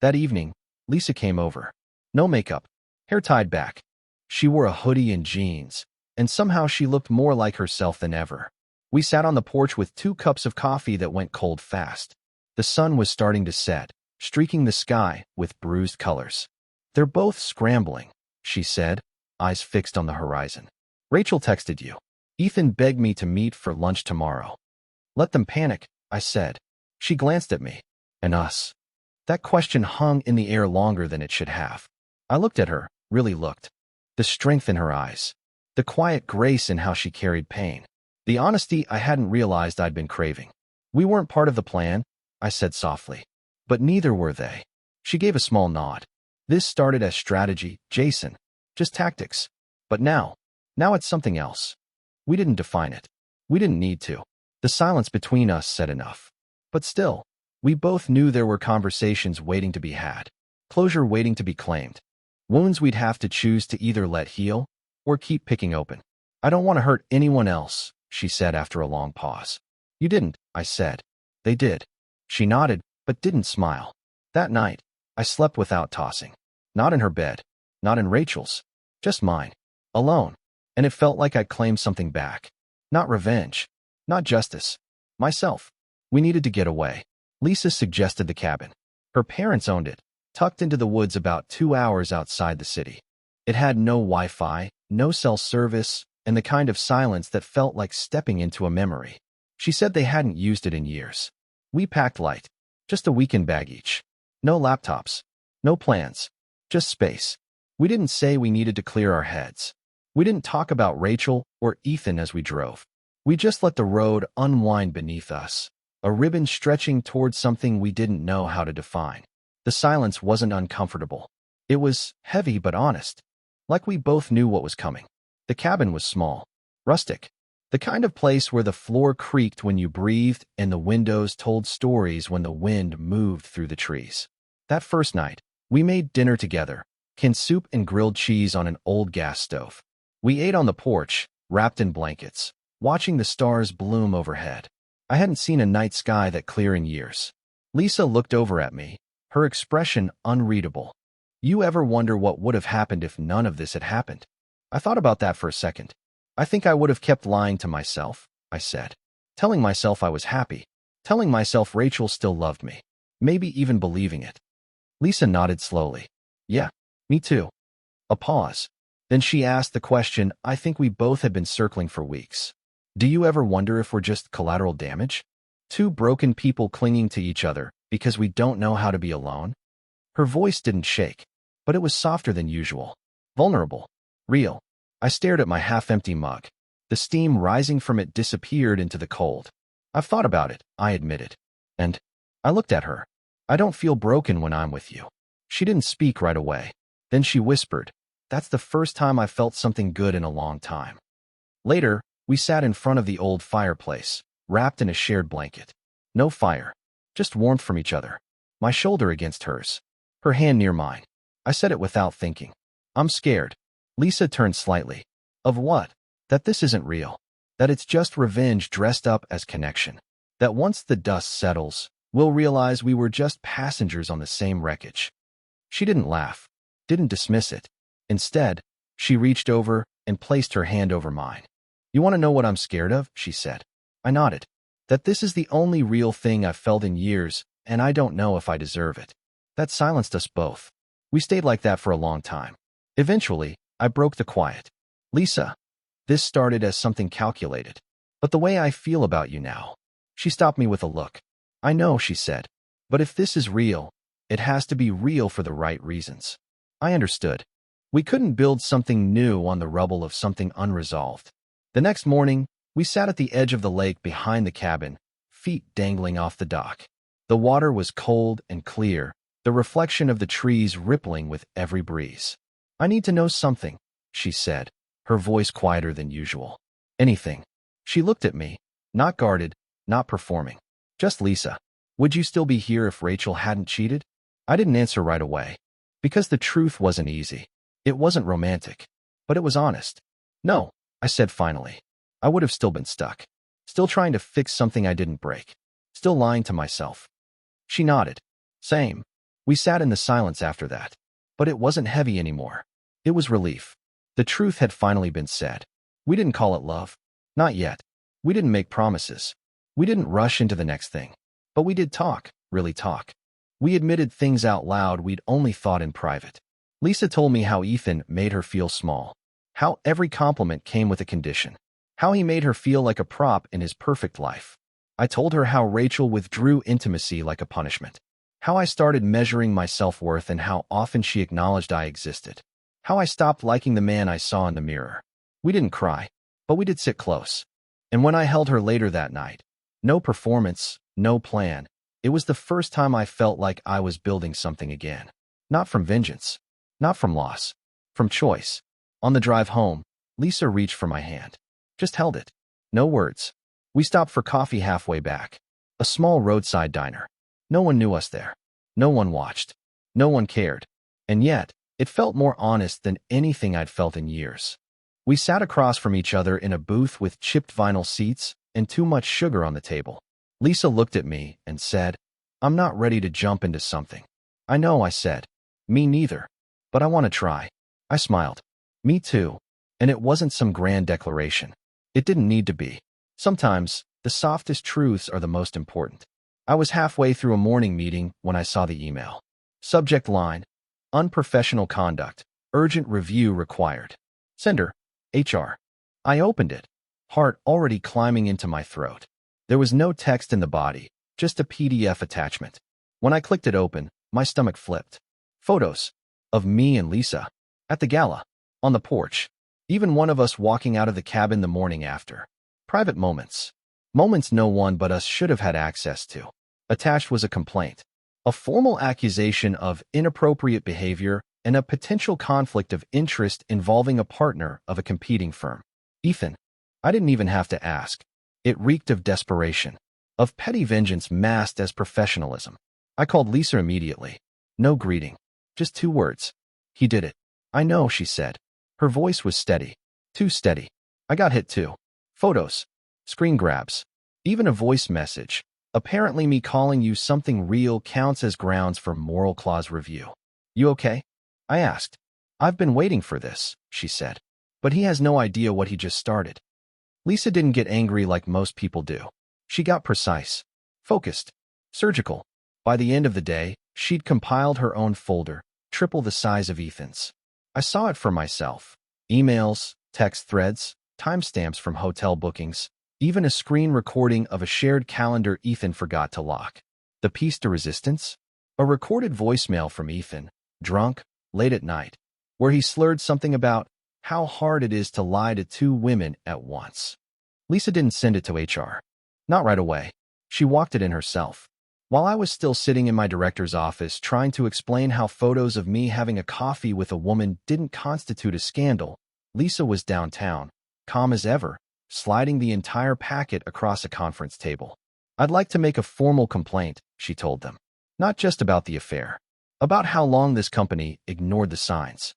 That evening, Lisa came over. No makeup. Hair tied back. She wore a hoodie and jeans, and somehow she looked more like herself than ever. We sat on the porch with 2 cups of coffee that went cold fast. The sun was starting to set, streaking the sky with bruised colors. They're both scrambling, she said, eyes fixed on the horizon. Rachel texted you. Ethan begged me to meet for lunch tomorrow. Let them panic, I said. She glanced at me. And us. That question hung in the air longer than it should have. I looked at her, really looked. The strength in her eyes. The quiet grace in how she carried pain. The honesty I hadn't realized I'd been craving. We weren't part of the plan, I said softly. But neither were they. She gave a small nod. This started as strategy, Jason. Just tactics. But now it's something else. We didn't define it. We didn't need to. The silence between us said enough. But still, we both knew there were conversations waiting to be had. Closure waiting to be claimed. Wounds we'd have to choose to either let heal or keep picking open. I don't want to hurt anyone else, she said after a long pause. You didn't, I said. They did. She nodded, but didn't smile. That night, I slept without tossing. Not in her bed. Not in Rachel's. Just mine. Alone. And it felt like I'd claimed something back. Not revenge. Not justice. Myself. We needed to get away. Lisa suggested the cabin. Her parents owned it, tucked into the woods about 2 hours outside the city. It had no Wi-Fi, no cell service, and the kind of silence that felt like stepping into a memory. She said they hadn't used it in years. We packed light. Just a weekend bag each. No laptops. No plans. Just space. We didn't say we needed to clear our heads. We didn't talk about Rachel or Ethan as we drove. We just let the road unwind beneath us, a ribbon stretching towards something we didn't know how to define. The silence wasn't uncomfortable. It was heavy but honest, like we both knew what was coming. The cabin was small, rustic, the kind of place where the floor creaked when you breathed and the windows told stories when the wind moved through the trees. That first night, we made dinner together, canned soup and grilled cheese on an old gas stove. We ate on the porch, wrapped in blankets, watching the stars bloom overhead. I hadn't seen a night sky that clear in years. Lisa looked over at me, her expression unreadable. You ever wonder what would have happened if none of this had happened? I thought about that for a second. I think I would have kept lying to myself, I said. Telling myself I was happy. Telling myself Rachel still loved me. Maybe even believing it. Lisa nodded slowly. Yeah, me too. A pause. Then she asked the question I think we both had been circling for weeks. Do you ever wonder if we're just collateral damage? 2 broken people clinging to each other because we don't know how to be alone? Her voice didn't shake, but it was softer than usual. Vulnerable. Real. I stared at my half-empty mug. The steam rising from it disappeared into the cold. I've thought about it, I admitted. And I looked at her. I don't feel broken when I'm with you. She didn't speak right away. Then she whispered, that's the first time I felt something good in a long time. Later, we sat in front of the old fireplace, wrapped in a shared blanket. No fire, just warmth from each other. My shoulder against hers. Her hand near mine. I said it without thinking. I'm scared. Lisa turned slightly. Of what? That this isn't real. That it's just revenge dressed up as connection. That once the dust settles, we'll realize we were just passengers on the same wreckage. She didn't laugh. Didn't dismiss it. Instead, she reached over and placed her hand over mine. You want to know what I'm scared of? She said. I nodded. That this is the only real thing I've felt in years, and I don't know if I deserve it. That silenced us both. We stayed like that for a long time. Eventually, I broke the quiet. Lisa, this started as something calculated. But the way I feel about you now. She stopped me with a look. I know, she said. But if this is real, it has to be real for the right reasons. I understood. We couldn't build something new on the rubble of something unresolved. The next morning, We sat at the edge of the lake behind the cabin, feet dangling off the dock. The water was cold and clear, the reflection of the trees rippling with every breeze. "I need to know something," she said, her voice quieter than usual. "Anything." She looked at me, not guarded, not performing. "Just Lisa. Would you still be here if Rachel hadn't cheated?" I didn't answer right away, because the truth wasn't easy. It wasn't romantic, but it was honest. "No," I said finally. I would have still been stuck, still trying to fix something I didn't break, still lying to myself. She nodded. "Same." We sat in the silence after that, but it wasn't heavy anymore. It was relief. The truth had finally been said. We didn't call it love. Not yet. We didn't make promises. We didn't rush into the next thing. But we did talk, really talk. We admitted things out loud we'd only thought in private. Lisa told me how Ethan made her feel small, how every compliment came with a condition, how he made her feel like a prop in his perfect life. I told her how Rachel withdrew intimacy like a punishment, how I started measuring my self-worth and how often she acknowledged I existed, how I stopped liking the man I saw in the mirror. We didn't cry, but we did sit close. And when I held her later that night, no performance, no plan, it was the first time I felt like I was building something again. Not from vengeance, not from loss, from choice. On the drive home, Lisa reached for my hand. Just held it. No words. We stopped for coffee halfway back. A small roadside diner. No one knew us there. No one watched. No one cared. And yet, it felt more honest than anything I'd felt in years. We sat across from each other in a booth with chipped vinyl seats and too much sugar on the table. Lisa looked at me and said, "I'm not ready to jump into something." "I know," I said. "Me neither. But I want to try." I smiled. "Me too." And it wasn't some grand declaration. It didn't need to be. Sometimes, the softest truths are the most important. I was halfway through a morning meeting when I saw the email. Subject line: unprofessional conduct, urgent review required. Sender: HR. I opened it, heart already climbing into my throat. There was no text in the body, just a PDF attachment. When I clicked it open, my stomach flipped. Photos of me and Lisa at the gala, on the porch, even one of us walking out of the cabin the morning after. Private moments. Moments no one but us should have had access to. Attached was a complaint, a formal accusation of inappropriate behavior and a potential conflict of interest involving a partner of a competing firm. Ethan. I didn't even have to ask. It reeked of desperation, of petty vengeance masked as professionalism. I called Lisa immediately. No greeting, just 2 words. "He did it." "I know," she said. Her voice was steady, too steady. I got hit too. Photos, screen grabs, even a voice message. Apparently me calling you something real counts as grounds for moral clause review. "You okay?" I asked. "I've been waiting for this," she said. "But he has no idea what he just started." Lisa didn't get angry like most people do. She got precise, focused, surgical. By the end of the day, she'd compiled her own folder, triple the size of Ethan's. I saw it for myself. Emails, text threads, timestamps from hotel bookings, even a screen recording of a shared calendar Ethan forgot to lock. The piece de resistance? A recorded voicemail from Ethan, drunk, late at night, where he slurred something about how hard it is to lie to 2 women at once. Lisa didn't send it to HR. Not right away. She walked it in herself. While I was still sitting in my director's office trying to explain how photos of me having a coffee with a woman didn't constitute a scandal, Lisa was downtown, calm as ever, sliding the entire packet across a conference table. "I'd like to make a formal complaint," she told them. "Not just about the affair. About how long this company ignored the signs."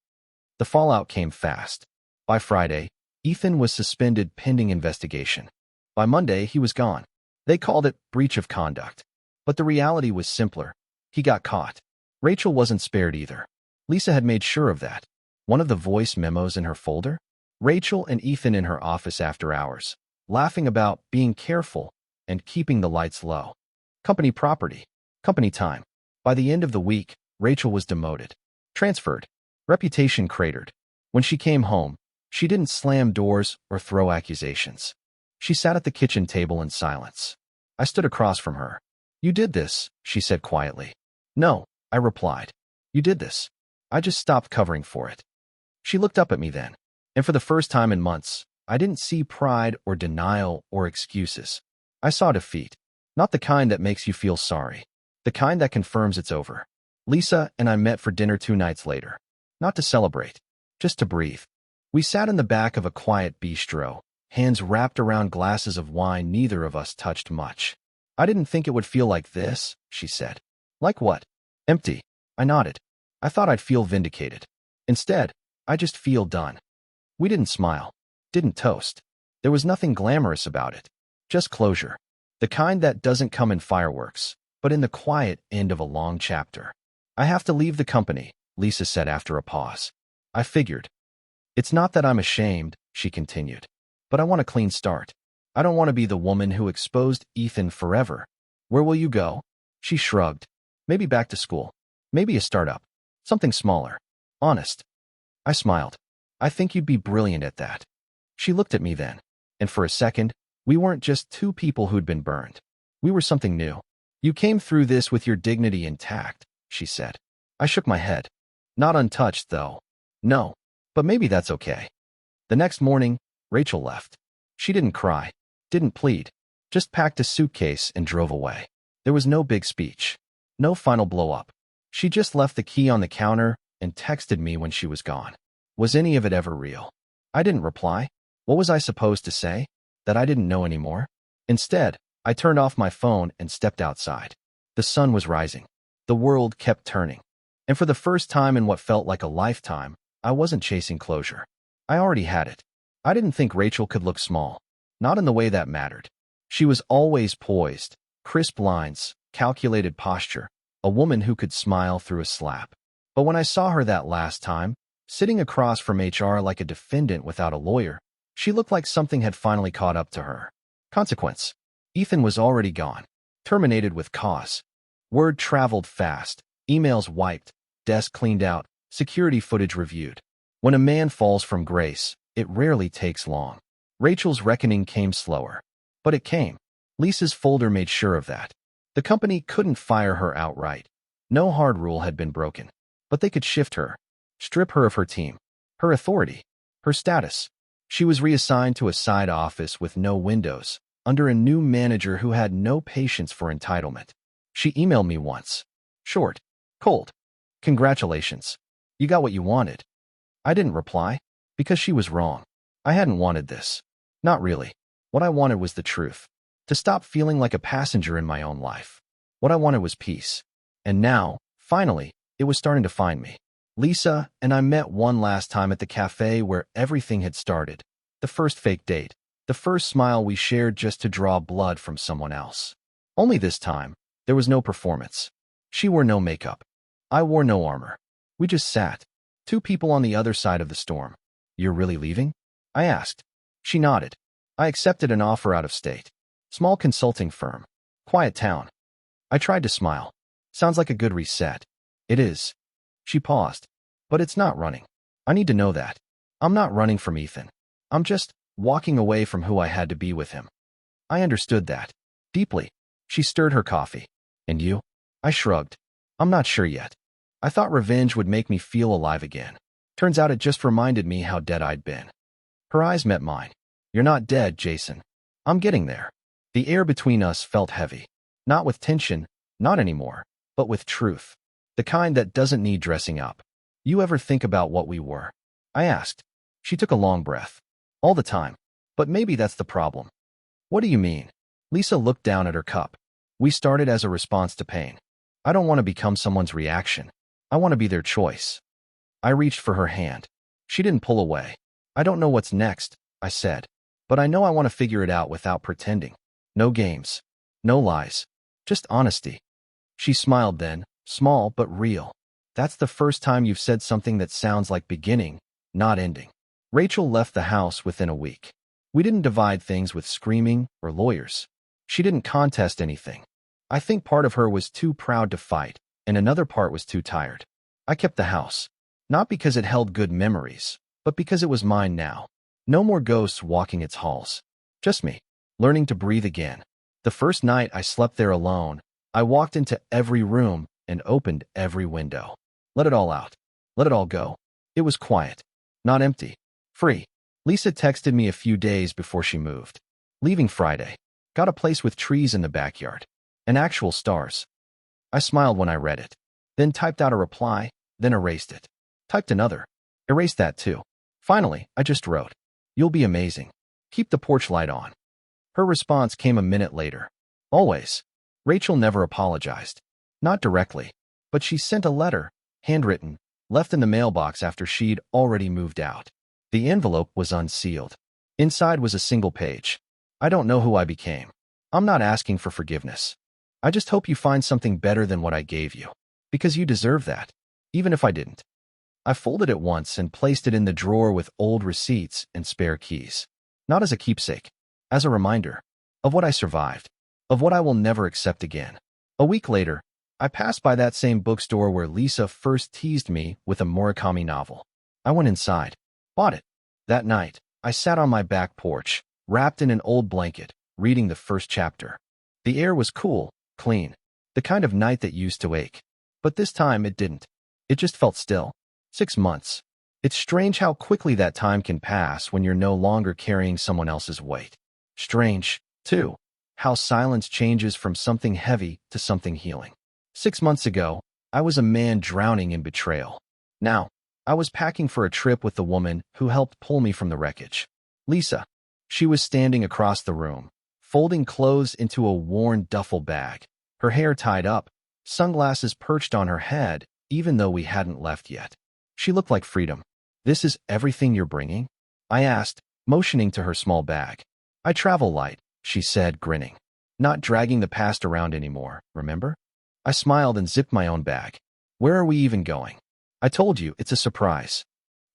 The fallout came fast. By Friday, Ethan was suspended pending investigation. By Monday, he was gone. They called it breach of conduct. But the reality was simpler. He got caught. Rachel wasn't spared either. Lisa had made sure of that. One of the voice memos in her folder? Rachel and Ethan in her office after hours, laughing about being careful and keeping the lights low. Company property. Company time. By the end of the week, Rachel was demoted. Transferred. Reputation cratered. When she came home, she didn't slam doors or throw accusations. She sat at the kitchen table in silence. I stood across from her. "You did this," she said quietly. "No," I replied. "You did this. I just stopped covering for it." She looked up at me then, and for the first time in months, I didn't see pride or denial or excuses. I saw defeat. Not the kind that makes you feel sorry. The kind that confirms it's over. Lisa and I met for dinner 2 nights later. Not to celebrate, just to breathe. We sat in the back of a quiet bistro, hands wrapped around glasses of wine neither of us touched much. I didn't think it would feel like this, she said. Like what? Empty. I nodded. I thought I'd feel vindicated. Instead, I just feel done. We didn't smile. Didn't toast. There was nothing glamorous about it. Just closure. The kind that doesn't come in fireworks, but in the quiet end of a long chapter. I have to leave the company, Lisa said after a pause. I figured. It's not that I'm ashamed, she continued, but I want a clean start. I don't want to be the woman who exposed Ethan forever. Where will you go? She shrugged. Maybe back to school. Maybe a startup. Something smaller. Honest. I smiled. I think you'd be brilliant at that. She looked at me then, and for a second, we weren't just two people who'd been burned. We were something new. You came through this with your dignity intact, she said. I shook my head. Not untouched, though. No, but maybe that's okay. The next morning, Rachel left. She didn't cry, didn't plead, just packed a suitcase and drove away. There was no big speech, no final blow-up. She just left the key on the counter and texted me when she was gone. Was any of it ever real? I didn't reply. What was I supposed to say? That I didn't know anymore? Instead, I turned off my phone and stepped outside. The sun was rising. The world kept turning. And for the first time in what felt like a lifetime, I wasn't chasing closure. I already had it. I didn't think Rachel could look small. Not in the way that mattered. She was always poised, crisp lines, calculated posture, a woman who could smile through a slap. But when I saw her that last time, sitting across from HR like a defendant without a lawyer, she looked like something had finally caught up to her. Consequence. Ethan was already gone. Terminated with cause. Word traveled fast. Emails wiped. Desk cleaned out. Security footage reviewed. When a man falls from grace, it rarely takes long. Rachel's reckoning came slower. But it came. Lisa's folder made sure of that. The company couldn't fire her outright. No hard rule had been broken. But they could shift her. Strip her of her team. Her authority. Her status. She was reassigned to a side office with no windows, under a new manager who had no patience for entitlement. She emailed me once. Short. Cold. Congratulations. You got what you wanted. I didn't reply, because she was wrong. I hadn't wanted this. Not really. What I wanted was the truth. To stop feeling like a passenger in my own life. What I wanted was peace. And now, finally, it was starting to find me. Lisa and I met one last time at the cafe where everything had started. The first fake date. The first smile we shared just to draw blood from someone else. Only this time, there was no performance. She wore no makeup. I wore no armor. We just sat. Two people on the other side of the storm. You're really leaving? I asked. She nodded. I accepted an offer out of state. Small consulting firm. Quiet town. I tried to smile. Sounds like a good reset. It is. She paused. But it's not running. I need to know that. I'm not running from Ethan. I'm just walking away from who I had to be with him. I understood that. Deeply. She stirred her coffee. And you? I shrugged. I'm not sure yet. I thought revenge would make me feel alive again. Turns out it just reminded me how dead I'd been. Her eyes met mine. You're not dead, Jason. I'm getting there. The air between us felt heavy. Not with tension, not anymore, but with truth. The kind that doesn't need dressing up. You ever think about what we were? I asked. She took a long breath. All the time. But maybe that's the problem. What do you mean? Lisa looked down at her cup. We started as a response to pain. I don't want to become someone's reaction. I want to be their choice. I reached for her hand. She didn't pull away. I don't know what's next, I said. But I know I want to figure it out without pretending. No games. No lies. Just honesty. She smiled then, small but real. That's the first time you've said something that sounds like beginning, not ending. Rachel left the house within a week. We didn't divide things with screaming or lawyers. She didn't contest anything. I think part of her was too proud to fight, and another part was too tired. I kept the house. Not because it held good memories, but because it was mine now. No more ghosts walking its halls. Just me, learning to breathe again. The first night I slept there alone, I walked into every room and opened every window. Let it all out. Let it all go. It was quiet. Not empty. Free. Lisa texted me a few days before she moved. Leaving Friday. Got a place with trees in the backyard. And actual stars. I smiled when I read it. Then typed out a reply, then erased it. Typed another. Erased that too. Finally, I just wrote, "You'll be amazing. Keep the porch light on." Her response came a minute later. Always. Rachel never apologized. Not directly. But she sent a letter, handwritten, left in the mailbox after she'd already moved out. The envelope was unsealed. Inside was a single page. "I don't know who I became. I'm not asking for forgiveness. I just hope you find something better than what I gave you. Because you deserve that. Even if I didn't." I folded it once and placed it in the drawer with old receipts and spare keys. Not as a keepsake. As a reminder. Of what I survived. Of what I will never accept again. A week later, I passed by that same bookstore where Lisa first teased me with a Murakami novel. I went inside. Bought it. That night, I sat on my back porch, wrapped in an old blanket, reading the first chapter. The air was cool, clean. The kind of night that used to ache. But this time it didn't. It just felt still. 6 months. It's strange how quickly that time can pass when you're no longer carrying someone else's weight. Strange, too, how silence changes from something heavy to something healing. 6 months ago, I was a man drowning in betrayal. Now, I was packing for a trip with the woman who helped pull me from the wreckage. Lisa. She was standing across the room, folding clothes into a worn duffel bag, her hair tied up, sunglasses perched on her head, even though we hadn't left yet. She looked like freedom. "This is everything you're bringing?" I asked, motioning to her small bag. "I travel light," she said, grinning. "Not dragging the past around anymore, remember?" I smiled and zipped my own bag. "Where are we even going?" "I told you, it's a surprise."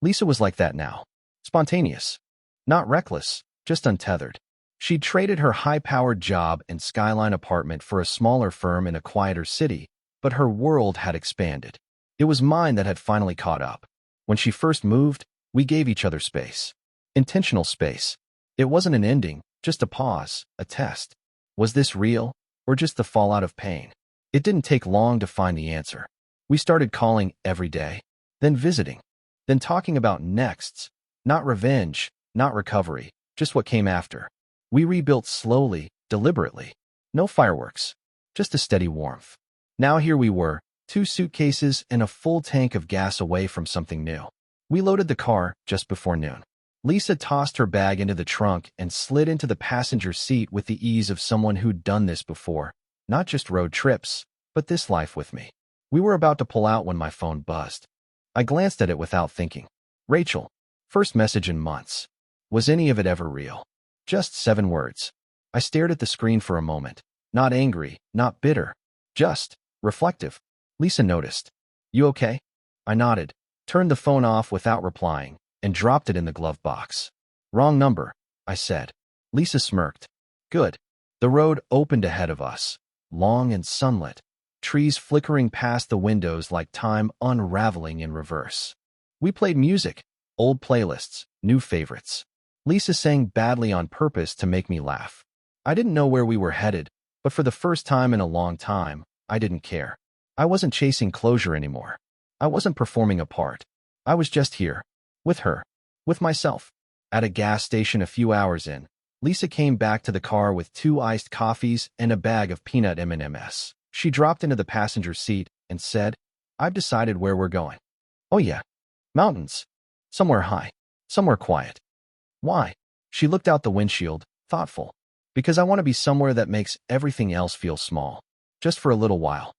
Lisa was like that now. Spontaneous. Not reckless, just untethered. She'd traded her high-powered job and skyline apartment for a smaller firm in a quieter city, but her world had expanded. It was mine that had finally caught up. When she first moved, we gave each other space. Intentional space. It wasn't an ending, just a pause, a test. Was this real, or just the fallout of pain? It didn't take long to find the answer. We started calling every day, then visiting, then talking about nexts. Not revenge, not recovery, just what came after. We rebuilt slowly, deliberately. No fireworks, just a steady warmth. Now here we were, 2 suitcases and a full tank of gas away from something new. We loaded the car just before noon. Lisa tossed her bag into the trunk and slid into the passenger seat with the ease of someone who'd done this before. Not just road trips, but this life with me. We were about to pull out when my phone buzzed. I glanced at it without thinking. Rachel. First message in months. Was any of it ever real? Just 7 words. I stared at the screen for a moment. Not angry, not bitter. Just reflective. Lisa noticed. "You okay?" I nodded, turned the phone off without replying, and dropped it in the glove box. "Wrong number," I said. Lisa smirked. "Good." The road opened ahead of us, long and sunlit, trees flickering past the windows like time unraveling in reverse. We played music, old playlists, new favorites. Lisa sang badly on purpose to make me laugh. I didn't know where we were headed, but for the first time in a long time, I didn't care. I wasn't chasing closure anymore. I wasn't performing a part. I was just here. With her. With myself. At a gas station a few hours in, Lisa came back to the car with 2 iced coffees and a bag of peanut M&Ms. She dropped into the passenger seat and said, "I've decided where we're going." "Oh yeah. Mountains. Somewhere high. Somewhere quiet." "Why?" She looked out the windshield, thoughtful. "Because I want to be somewhere that makes everything else feel small. Just for a little while."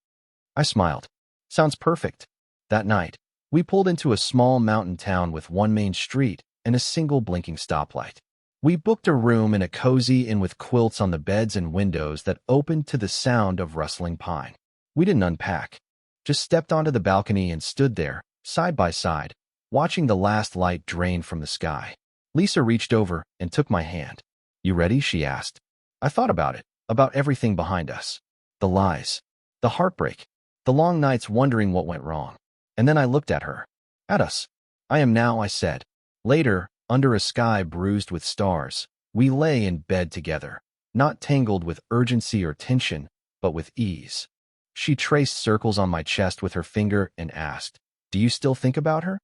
I smiled. "Sounds perfect." That night, we pulled into a small mountain town with 1 main street and a single blinking stoplight. We booked a room in a cozy inn with quilts on the beds and windows that opened to the sound of rustling pine. We didn't unpack. Just stepped onto the balcony and stood there, side by side, watching the last light drain from the sky. Lisa reached over and took my hand. "You ready?" she asked. I thought about it, about everything behind us. The lies, the heartbreak, the long nights wondering what went wrong. And then I looked at her. At us. "I am now," I said. Later, under a sky bruised with stars, we lay in bed together, not tangled with urgency or tension, but with ease. She traced circles on my chest with her finger and asked, "Do you still think about her?"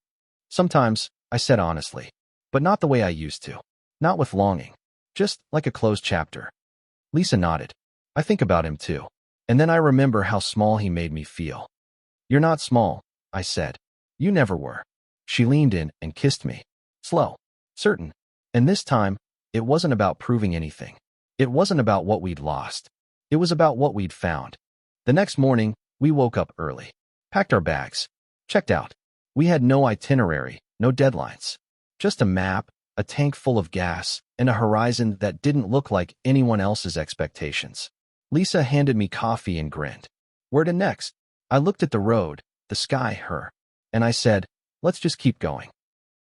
"Sometimes," I said honestly. but not the way I used to. Not with longing. Just like a closed chapter. Lisa nodded. I think about him too. And then I remember how small he made me feel. You're not small, I said. You never were. She leaned in and kissed me. Slow. Certain. And this time, it wasn't about proving anything. It wasn't about what we'd lost. It was about what we'd found. The next morning, we woke up early. Packed our bags. Checked out. We had no itinerary, no deadlines. Just a map, a tank full of gas, and a horizon that didn't look like anyone else's expectations. Lisa handed me coffee and grinned. Where to next? I looked at the road, the sky, her. And I said, let's just keep going.